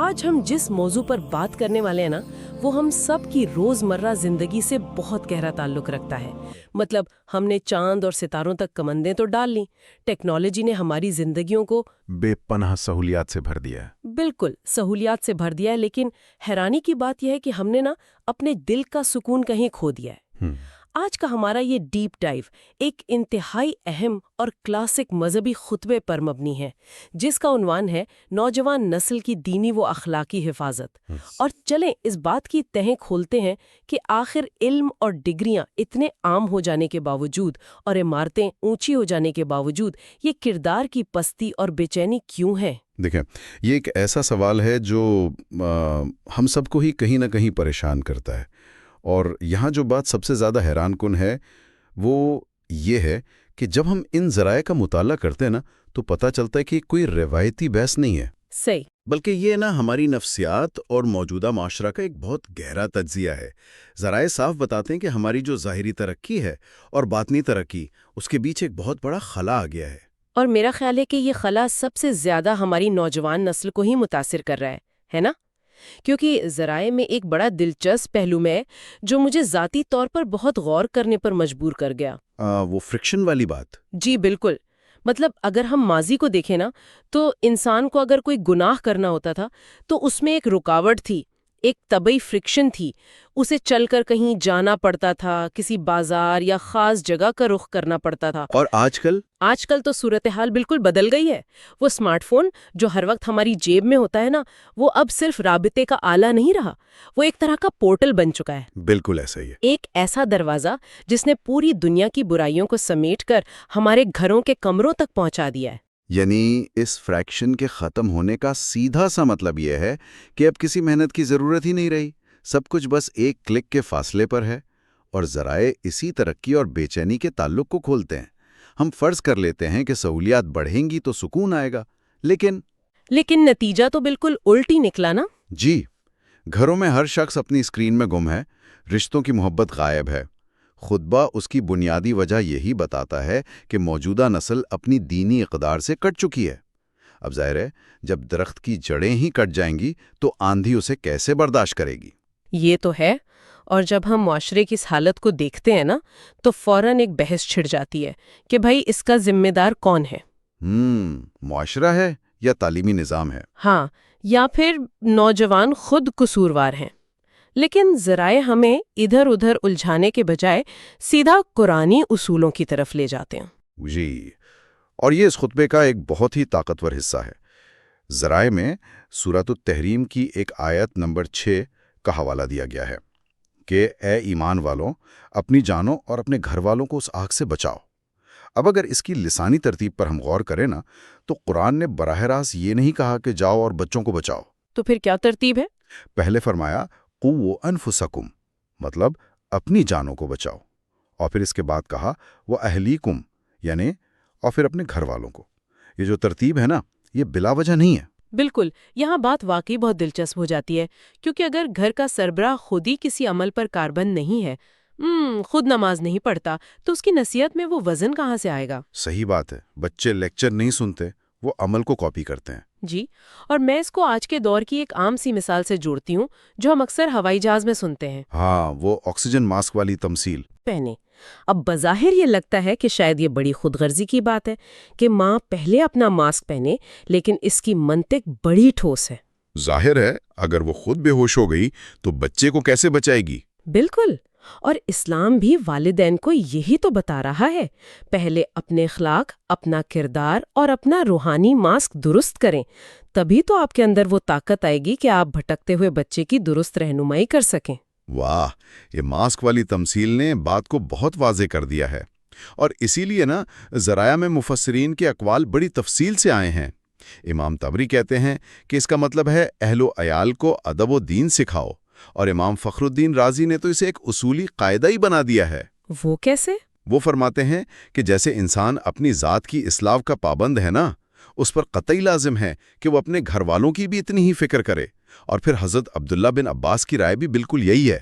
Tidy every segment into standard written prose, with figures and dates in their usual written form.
آج ہم جس موضوع پر بات کرنے والے ہیں نا وہ ہم سب کی روزمرہ زندگی سے بہت گہرا تعلق رکھتا ہے۔ مطلب ہم نے چاند اور ستاروں تک کمندیں تو ڈال لیں، ٹیکنالوجی نے ہماری زندگیوں کو بے پناہ سہولیات سے بھر دیا ہے۔ بالکل سہولیات سے بھر دیا ہے، لیکن حیرانی کی بات یہ ہے کہ ہم نے نا اپنے دل کا سکون کہیں کھو دیا ہے۔ آج کا ہمارا یہ ڈیپ ڈائیو ایک انتہائی اہم اور کلاسک مذہبی خطبے پر مبنی ہے، جس کا عنوان ہے نوجوان نسل کی دینی و اخلاقی حفاظت۔ اور چلیں اس بات کی تہیں کھولتے ہیں کہ آخر علم اور ڈگریاں اتنے عام ہو جانے کے باوجود اور عمارتیں اونچی ہو جانے کے باوجود یہ کردار کی پستی اور بے چینی کیوں ہے؟ دیکھیں، یہ ایک ایسا سوال ہے جو ہم سب کو ہی کہیں نہ کہیں پریشان کرتا ہے، اور یہاں جو بات سب سے زیادہ حیران کن ہے وہ یہ ہے کہ جب ہم ان ذرائع کا مطالعہ کرتے ہیں نا تو پتہ چلتا ہے کہ کوئی روایتی بحث نہیں ہے، صحیح، بلکہ یہ نا ہماری نفسیات اور موجودہ معاشرہ کا ایک بہت گہرا تجزیہ ہے۔ ذرائع صاف بتاتے ہیں کہ ہماری جو ظاہری ترقی ہے اور باطنی ترقی، اس کے بیچ ایک بہت بڑا خلا آ گیا ہے۔ اور میرا خیال ہے کہ یہ خلا سب سے زیادہ ہماری نوجوان نسل کو ہی متاثر کر رہا ہے نا؟ کیونکہ ذرائع میں ایک بڑا دلچسپ پہلو میں جو مجھے ذاتی طور پر بہت غور کرنے پر مجبور کر گیا۔ وہ فرکشن والی بات۔ جی بالکل، مطلب اگر ہم ماضی کو دیکھیں نا تو انسان کو اگر کوئی گناہ کرنا ہوتا تھا تو اس میں ایک رکاوٹ تھی، ایک طبعی فرکشن تھی، اسے چل کر کہیں جانا پڑتا تھا، کسی بازار یا خاص جگہ کا رخ کرنا پڑتا تھا۔ اور آج کل تو صورتحال بالکل بدل گئی ہے۔ وہ اسمارٹ فون جو ہر وقت ہماری جیب میں ہوتا ہے نا، وہ اب صرف رابطے کا آلہ نہیں رہا، وہ ایک طرح کا پورٹل بن چکا ہے۔ بالکل ایسا ہی ہے۔ ایک ایسا دروازہ جس نے پوری دنیا کی برائیوں کو سمیٹ کر ہمارے گھروں کے کمروں تک پہنچا دیا ہے۔ یعنی اس فریکشن کے ختم ہونے کا سیدھا سا مطلب یہ ہے کہ اب کسی محنت کی ضرورت ہی نہیں رہی، سب کچھ بس ایک کلک کے فاصلے پر ہے، اور ذرائع اسی ترقی اور بے چینی کے تعلق کو کھولتے ہیں۔ ہم فرض کر لیتے ہیں کہ سہولیات بڑھیں گی تو سکون آئے گا، لیکن نتیجہ تو بالکل الٹی نکلا نا۔ جی، گھروں میں ہر شخص اپنی اسکرین میں گم ہے، رشتوں کی محبت غائب ہے۔ خطبہ اس کی بنیادی وجہ یہی بتاتا ہے کہ موجودہ نسل اپنی دینی اقدار سے کٹ چکی ہے۔ اب ظاہر ہے جب درخت کی جڑیں ہی کٹ جائیں گی تو آندھی اسے کیسے برداشت کرے گی؟ یہ تو ہے، اور جب ہم معاشرے کی اس حالت کو دیکھتے ہیں نا تو فوراً ایک بحث چھڑ جاتی ہے کہ بھائی اس کا ذمہ دار کون ہے؟ معاشرہ ہے یا تعلیمی نظام ہے؟ ہاں، یا پھر نوجوان خود قصوروار ہیں۔ لیکن ذرائع ہمیں ادھر ادھر الجھانے کے بجائے سیدھا قرآنی اصولوں کی طرف لے جاتے ہیں۔ جی، اور یہ اس خطبے کا ایک بہت ہی طاقتور حصہ ہے۔ ذرائع میں سورۃ التحریم کی ایک آیت نمبر 6 کا حوالہ دیا گیا ہے کہ اے ایمان والوں، اپنی جانوں اور اپنے گھر والوں کو اس آگ سے بچاؤ۔ اب اگر اس کی لسانی ترتیب پر ہم غور کریں نا تو قرآن نے براہ راست یہ نہیں کہا کہ جاؤ اور بچوں کو بچاؤ۔ تو پھر کیا ترتیب ہے؟ پہلے فرمایا قُوُّ أَنفُسَكُمْ، مطلب اپنی جانوں کو بچاؤ، اور پھر اس کے بعد کہا وَأَهْلِيكُمْ، یعنی اور پھر اپنے گھر والوں کو۔ یہ جو ترتیب ہے نا، یہ بلا وجہ نہیں ہے۔ بالکل، یہاں بات واقعی بہت دلچسپ ہو جاتی ہے، کیونکہ اگر گھر کا سربراہ خود ہی کسی عمل پر کاربند نہیں ہے، خود نماز نہیں پڑھتا، تو اس کی نصیحت میں وہ وزن کہاں سے آئے گا؟ صحیح بات ہے، بچے لیکچر نہیں سنتے، وہ عمل کو کاپی کرتے ہیں۔ جی، اور میں اس کو آج کے دور کی ایک عام سی مثال سے جوڑتی ہوں جو ہم اکثر ہوائی جہاز میں سنتے ہیں۔ ہاں، وہ آکسیجن ماسک والی تمثیل۔ پہنے اب بظاہر یہ لگتا ہے کہ شاید یہ بڑی خود غرضی کی بات ہے کہ ماں پہلے اپنا ماسک پہنے، لیکن اس کی منطق بڑی ٹھوس ہے۔ ظاہر ہے اگر وہ خود بے ہوش ہو گئی تو بچے کو کیسے بچائے گی؟ بالکل، اور اسلام بھی والدین کو یہی تو بتا رہا ہے، پہلے اپنے اخلاق، اپنا کردار اور اپنا روحانی ماسک درست کریں، تبھی تو آپ کے اندر وہ طاقت آئے گی کہ آپ بھٹکتے ہوئے بچے کی درست رہنمائی کر سکیں۔ واہ، یہ ماسک والی تمثیل نے بات کو بہت واضح کر دیا ہے، اور اسی لیے نا ذرائع میں مفسرین کے اقوال بڑی تفصیل سے آئے ہیں۔ امام طبری کہتے ہیں کہ اس کا مطلب ہے اہل و عیال کو ادب و دین سکھاؤ، اور امام فخر الدین رازی نے تو اسے ایک اصولی قاعدہ ہی بنا دیا ہے۔ وہ کیسے؟ وہ فرماتے ہیں کہ جیسے انسان اپنی ذات کی اصلاح کا پابند ہے نا، اس پر قطعی لازم ہے کہ وہ اپنے گھر والوں کی بھی اتنی ہی فکر کرے، اور پھر حضرت عبداللہ بن عباس کی رائے بھی بالکل یہی ہے۔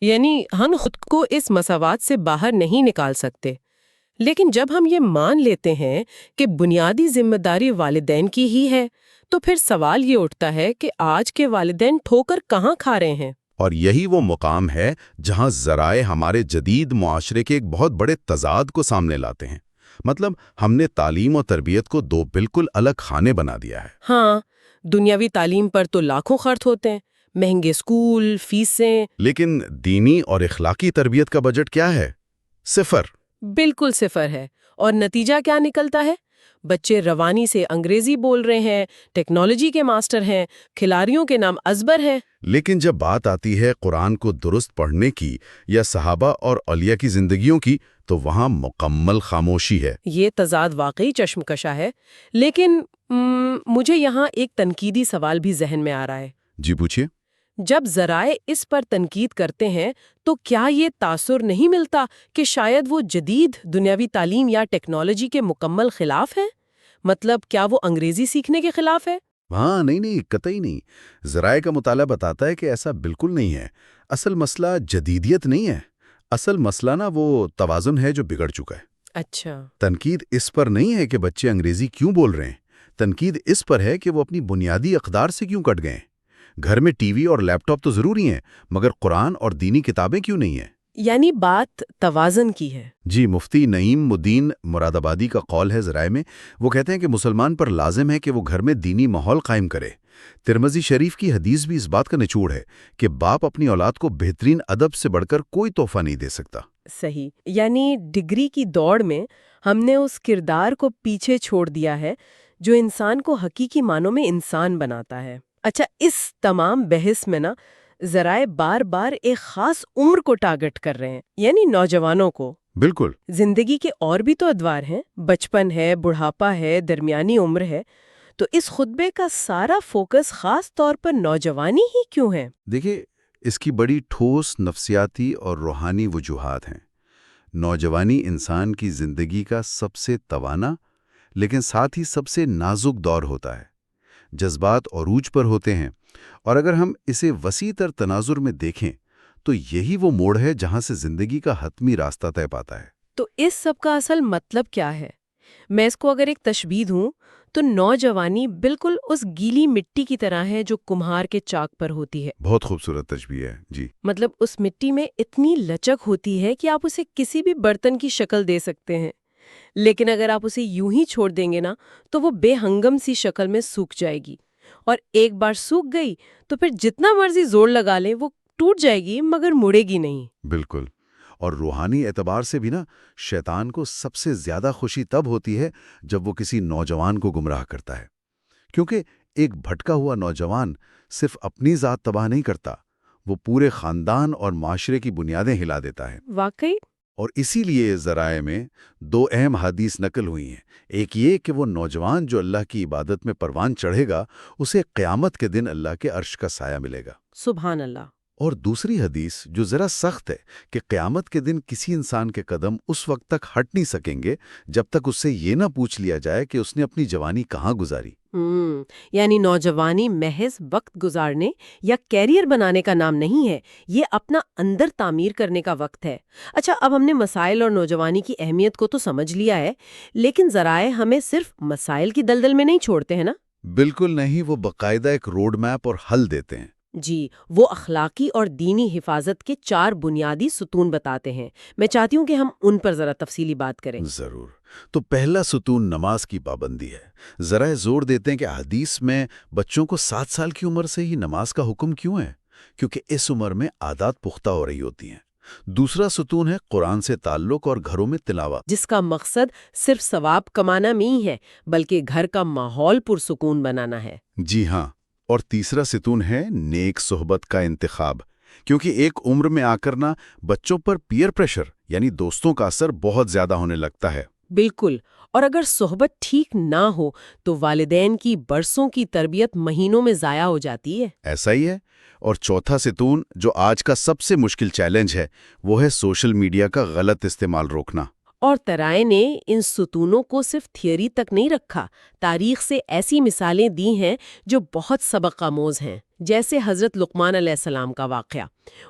یعنی ہم خود کو اس مساوات سے باہر نہیں نکال سکتے، لیکن جب ہم یہ مان لیتے ہیں کہ بنیادی ذمہ داری والدین کی ہی ہے تو پھر سوال یہ اٹھتا ہے کہ آج کے والدین ٹھوکر کہاں کھا رہے ہیں؟ اور یہی وہ مقام ہے جہاں ذرائع ہمارے جدید معاشرے کے ایک بہت بڑے تضاد کو سامنے لاتے ہیں۔ مطلب ہم نے تعلیم اور تربیت کو دو بالکل الگ خانے بنا دیا ہے۔ ہاں، دنیاوی تعلیم پر تو لاکھوں خرچ ہوتے ہیں، مہنگے اسکول، فیسیں۔ لیکن دینی اور اخلاقی تربیت کا بجٹ کیا ہے؟ صفر۔ بالکل صفر ہے۔ اور نتیجہ کیا نکلتا ہے؟ بچے روانی سے انگریزی بول رہے ہیں، ٹیکنالوجی کے ماسٹر ہیں، کھلاڑیوں کے نام ازبر ہیں۔ لیکن جب بات آتی ہے قرآن کو درست پڑھنے کی یا صحابہ اور اولیاء کی زندگیوں کی تو وہاں مکمل خاموشی ہے۔ یہ تضاد واقعی چشم کشا ہے، لیکن مجھے یہاں ایک تنقیدی سوال بھی ذہن میں آ رہا ہے۔ جی پوچھیے۔ جب ذرائع اس پر تنقید کرتے ہیں تو کیا یہ تاثر نہیں ملتا کہ شاید وہ جدید دنیاوی تعلیم یا ٹیکنالوجی کے مکمل خلاف ہیں؟ مطلب کیا وہ انگریزی سیکھنے کے خلاف ہے؟ ہاں، نہیں، قطعی نہیں۔ ذرائع کا مطالعہ بتاتا ہے کہ ایسا بالکل نہیں ہے۔ اصل مسئلہ جدیدیت نہیں ہے، اصل مسئلہ وہ توازن ہے جو بگڑ چکا ہے۔ اچھا۔ تنقید اس پر نہیں ہے کہ بچے انگریزی کیوں بول رہے ہیں، تنقید اس پر ہے کہ وہ اپنی بنیادی اقدار سے کیوں کٹ گئے۔ گھر میں ٹی وی اور لیپ ٹاپ تو ضروری ہیں، مگر قرآن اور دینی کتابیں کیوں نہیں ہیں؟ یعنی بات توازن کی ہے۔ جی، مفتی نعیم الدین مراد آبادی کا قول ہے ذرائع میں۔ وہ کہتے ہیں کہ مسلمان پر لازم ہے کہ وہ گھر میں دینی ماحول قائم کرے۔ ترمذی شریف کی حدیث بھی اس بات کا نچوڑ ہے کہ باپ اپنی اولاد کو بہترین ادب سے بڑھ کر کوئی تحفہ نہیں دے سکتا۔ صحیح، یعنی ڈگری کی دوڑ میں ہم نے اس کردار کو پیچھے چھوڑ دیا ہے جو انسان کو حقیقی معنوں میں انسان بناتا ہے۔ اچھا، اس تمام بحث میں ذرائع بار بار ایک خاص عمر کو ٹارگٹ کر رہے ہیں، یعنی نوجوانوں کو۔ بالکل۔ زندگی کے اور بھی تو ادوار ہیں، بچپن ہے، بڑھاپا ہے، درمیانی عمر ہے، تو اس خطبے کا سارا فوکس خاص طور پر نوجوانی ہی کیوں ہے؟ دیکھیے، اس کی بڑی ٹھوس نفسیاتی اور روحانی وجوہات ہیں۔ نوجوانی انسان کی زندگی کا سب سے توانا لیکن ساتھ ہی سب سے نازک دور ہوتا ہے۔ جذبات عروج پر ہوتے ہیں، اور اگر ہم اسے وسیع تر تناظر میں دیکھیں تو یہی وہ موڑ ہے جہاں سے زندگی کا حتمی راستہ طے پاتا ہے۔ تو اس سب کا اصل مطلب کیا ہے؟ میں اس کو اگر ایک تشبیہ دوں تو نوجوانی بالکل اس گیلی مٹی کی طرح ہے جو کمہار کے چاک پر ہوتی ہے۔ بہت خوبصورت تشبیہ ہے۔ جی، مطلب اس مٹی میں اتنی لچک ہوتی ہے کہ آپ اسے کسی بھی برتن کی شکل دے سکتے ہیں، لیکن اگر آپ اسے یوں ہی چھوڑ دیں گے تو وہ بے ہنگم سی شکل میں سوکھ جائے گی، اور ایک بار سوکھ گئی تو پھر جتنا مرضی زور لگا لیں وہ ٹوٹ جائے گی مگر مڑے گی نہیں۔ بالکل۔ اور روحانی اعتبار سے بھی شیطان کو سب سے زیادہ خوشی تب ہوتی ہے جب وہ کسی نوجوان کو گمراہ کرتا ہے، کیونکہ ایک بھٹکا ہوا نوجوان صرف اپنی ذات تباہ نہیں کرتا، وہ پورے خاندان اور معاشرے کی بنیادیں ہلا دیتا ہے۔ واقعی؟ اور اسی لیے ذرائع میں دو اہم حدیث نقل ہوئی ہیں۔ ایک یہ کہ وہ نوجوان جو اللہ کی عبادت میں پروان چڑھے گا اسے قیامت کے دن اللہ کے عرش کا سایہ ملے گا۔ سبحان اللہ۔ اور دوسری حدیث جو ذرا سخت ہے کہ قیامت کے دن کسی انسان کے قدم اس وقت تک ہٹ نہیں سکیں گے جب تک اس سے یہ نہ پوچھ لیا جائے کہ اس نے اپنی جوانی کہاں گزاری۔ یعنی نوجوانی محض وقت گزارنے یا کیریئر بنانے کا نام نہیں ہے، یہ اپنا اندر تعمیر کرنے کا وقت ہے۔ اچھا، اب ہم نے مسائل اور نوجوانی کی اہمیت کو تو سمجھ لیا ہے، لیکن ذرائع ہمیں صرف مسائل کی دلدل میں نہیں چھوڑتے ہیں نا؟ بالکل نہیں، وہ باقاعدہ ایک روڈ میپ اور حل دیتے ہیں۔ جی، وہ اخلاقی اور دینی حفاظت کے 4 بنیادی ستون بتاتے ہیں۔ میں چاہتی ہوں کہ ہم ان پر ذرا تفصیلی بات کریں۔ ضرور۔ تو پہلا ستون نماز کی پابندی ہے۔ ذرا زور دیتے ہیں کہ حدیث میں بچوں کو 7 سال کی عمر سے ہی نماز کا حکم کیوں ہے؟ کیونکہ اس عمر میں عادات پختہ ہو رہی ہوتی ہیں۔ دوسرا ستون ہے قرآن سے تعلق اور گھروں میں تلاوت، جس کا مقصد صرف ثواب کمانا نہیں ہے بلکہ گھر کا ماحول پرسکون بنانا ہے۔ جی ہاں۔ اور تیسرا ستون ہے نیک صحبت کا انتخاب، کیونکہ ایک عمر میں آ کر بچوں پر پیئر پریشر یعنی دوستوں کا اثر بہت زیادہ ہونے لگتا ہے۔ بالکل، اور اگر صحبت ٹھیک نہ ہو تو والدین کی برسوں کی تربیت مہینوں میں ضائع ہو جاتی ہے۔ ایسا ہی ہے۔ اور چوتھا ستون جو آج کا سب سے مشکل چیلنج ہے وہ ہے سوشل میڈیا کا غلط استعمال روکنا۔ اور ترائے نے ان ستونوں کو صرف تھیوری تک نہیں رکھا، تاریخ سے ایسی مثالیں دی ہیں جو بہت سبق آموز ہیں، جیسے حضرت لقمان علیہ السلام کا واقعہ۔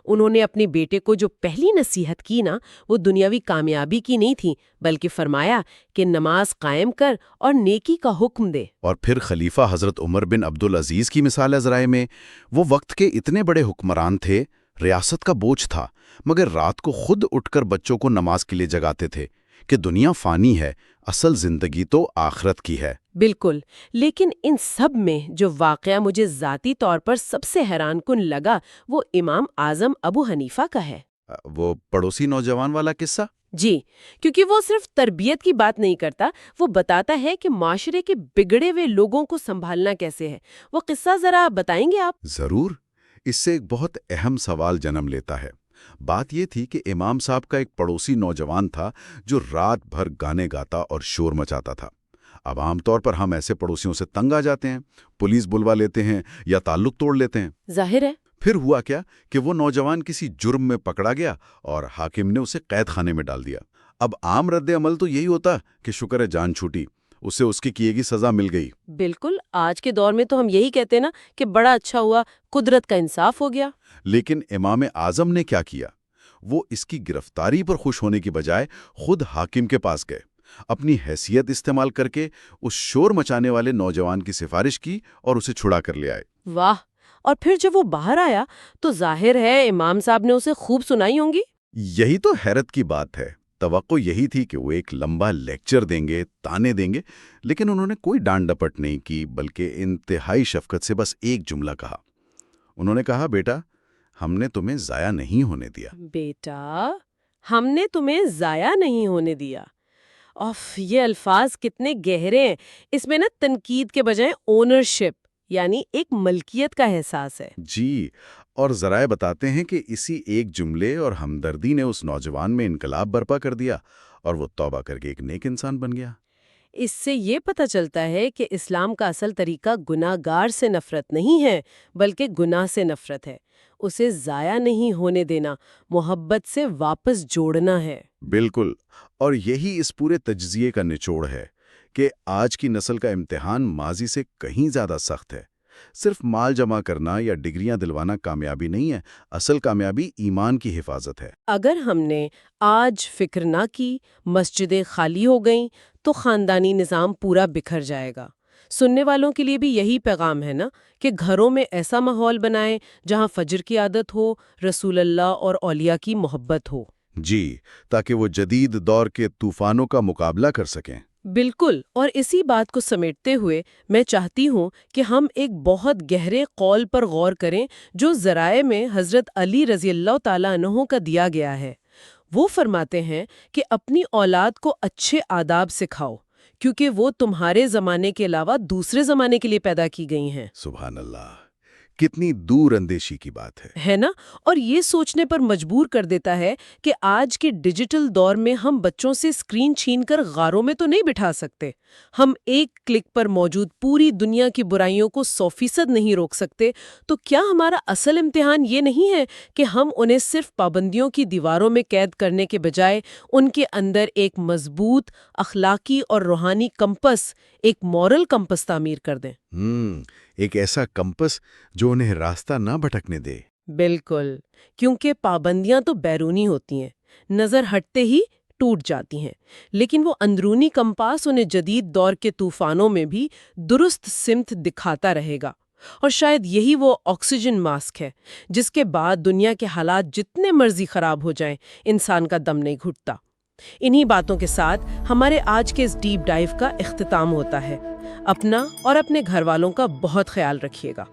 انہوں نے اپنے بیٹے کو جو پہلی نصیحت کی نا، وہ دنیاوی کامیابی کی نہیں تھی، بلکہ فرمایا کہ نماز قائم کر اور نیکی کا حکم دے۔ اور پھر خلیفہ حضرت عمر بن عبدالعزیز کی مثال ہے ذرائع میں۔ وہ وقت کے اتنے بڑے حکمران تھے، ریاست کا بوجھ تھا، مگر رات کو خود اٹھ کر بچوں کو نماز کے لیے جگاتے تھے کہ دنیا فانی ہے، اصل زندگی تو آخرت کی ہے۔ بالکل، لیکن ان سب میں جو واقعہ مجھے ذاتی طور پر سب سے حیران کن لگا وہ امام اعظم ابو حنیفہ کا ہے۔ وہ پڑوسی نوجوان والا قصہ؟ جی، کیونکہ وہ صرف تربیت کی بات نہیں کرتا، وہ بتاتا ہے کہ معاشرے کے بگڑے ہوئے لوگوں کو سنبھالنا کیسے ہے۔ وہ قصہ ذرا بتائیں گے آپ؟ ضرور، اس سے ایک بہت اہم سوال جنم لیتا ہے۔ بات یہ تھی کہ امام صاحب کا ایک پڑوسی نوجوان تھا جو رات بھر گانے گاتا اور شور مچاتا تھا۔ اب عام طور پر ہم ایسے پڑوسیوں سے تنگ آ جاتے ہیں، پولیس بلوا لیتے ہیں یا تعلق توڑ لیتے ہیں۔ ظاہر ہے۔ پھر ہوا کیا کہ وہ نوجوان کسی جرم میں پکڑا گیا اور حاکم نے اسے قید خانے میں ڈال دیا۔ اب عام رد عمل تو یہی ہوتا کہ شکر ہے جان چھوٹی، اسے اس کی کیے گی سزا مل گئی۔ بالکل، آج کے دور میں تو ہم یہی کہتے ہیں نا کہ بڑا اچھا ہوا، قدرت کا انصاف ہو گیا۔ لیکن امام اعظم نے کیا کیا؟ وہ اس کی گرفتاری پر خوش ہونے کی بجائے خود حاکم کے پاس گئے، اپنی حیثیت استعمال کر کے اس شور مچانے والے نوجوان کی سفارش کی اور اسے چھڑا کر لے آئے۔ واہ! اور پھر جب وہ باہر آیا تو ظاہر ہے امام صاحب نے اسے خوب سنائی ہوں گی۔ یہی تو حیرت کی بات ہے۔ توقع یہی تھی کہ وہ ایک لمبا لیکچر دیں گے، تانے دیں گے، لیکن انہوں نے کوئی ڈانٹ ڈپٹ نہیں کی، بلکہ انتہائی شفقت سے بس ایک جملہ کہا۔ انہوں نے کہا، بیٹا، ہم نے تمہیں ضائع نہیں ہونے دیا۔ بیٹا، ہم نے تمہیں ضائع نہیں ہونے دیا۔ اوف، یہ الفاظ کتنے گہرے ہیں۔ اس میں نا تنقید کے بجائے اونرشپ یعنی ایک ملکیت کا احساس ہے۔ جی، اور ذرائع بتاتے ہیں کہ اسی ایک جملے اور ہمدردی نے اس نوجوان میں انقلاب برپا کر دیا اور وہ توبہ کر کے ایک نیک انسان بن گیا۔ اس سے یہ پتہ چلتا ہے کہ اسلام کا اصل طریقہ گناہ گار سے نفرت نہیں ہے، بلکہ گناہ سے نفرت ہے، اسے ضائع نہیں ہونے دینا، محبت سے واپس جوڑنا ہے۔ بالکل، اور یہی اس پورے تجزیے کا نچوڑ ہے کہ آج کی نسل کا امتحان ماضی سے کہیں زیادہ سخت ہے۔ صرف مال جمع کرنا یا ڈگریاں دلوانا کامیابی نہیں ہے، اصل کامیابی ایمان کی حفاظت ہے۔ اگر ہم نے آج فکر نہ کی، مسجدیں خالی ہو گئیں، تو خاندانی نظام پورا بکھر جائے گا۔ سننے والوں کے لیے بھی یہی پیغام ہے نا کہ گھروں میں ایسا ماحول بنائیں جہاں فجر کی عادت ہو، رسول اللہ اور اولیاء کی محبت ہو۔ جی، تاکہ وہ جدید دور کے طوفانوں کا مقابلہ کر سکیں۔ بالکل، اور اسی بات کو سمیٹتے ہوئے میں چاہتی ہوں کہ ہم ایک بہت گہرے قول پر غور کریں جو ذرائع میں حضرت علی رضی اللہ تعالیٰ عنہ کا دیا گیا ہے۔ وہ فرماتے ہیں کہ اپنی اولاد کو اچھے آداب سکھاؤ، کیونکہ وہ تمہارے زمانے کے علاوہ دوسرے زمانے کے لیے پیدا کی گئی ہیں۔ سبحان اللہ، کتنی دور اندیشی کی بات ہے نا؟ اور یہ سوچنے پر مجبور کر دیتا ہے کہ آج کے ڈیجیٹل دور میں ہم بچوں سے اسکرین چھین کر غاروں میں تو نہیں بٹھا سکتے، ہم ایک کلک پر موجود پوری دنیا کی برائیوں کو 100% نہیں روک سکتے، تو کیا ہمارا اصل امتحان یہ نہیں ہے کہ ہم انہیں صرف پابندیوں کی دیواروں میں قید کرنے کے بجائے ان کے اندر ایک مضبوط اخلاقی اور روحانی کمپس، ایک مورل کمپس تعمیر کر دیں؟ ایک ایسا کمپس جو انہیں راستہ نہ بھٹکنے دے۔ بالکل، کیونکہ پابندیاں تو بیرونی ہوتی ہیں، نظر ہٹتے ہی ٹوٹ جاتی ہیں، لیکن وہ اندرونی کمپاس انہیں جدید دور کے طوفانوں میں بھی درست سمت دکھاتا رہے گا۔ اور شاید یہی وہ آکسیجن ماسک ہے جس کے بعد دنیا کے حالات جتنے مرضی خراب ہو جائیں، انسان کا دم نہیں گھٹتا۔ انہی باتوں کے ساتھ ہمارے آج کے اس ڈیپ ڈائیو کا اختتام ہوتا ہے۔ اپنا اور اپنے گھر والوں کا بہت خیال رکھیے گا۔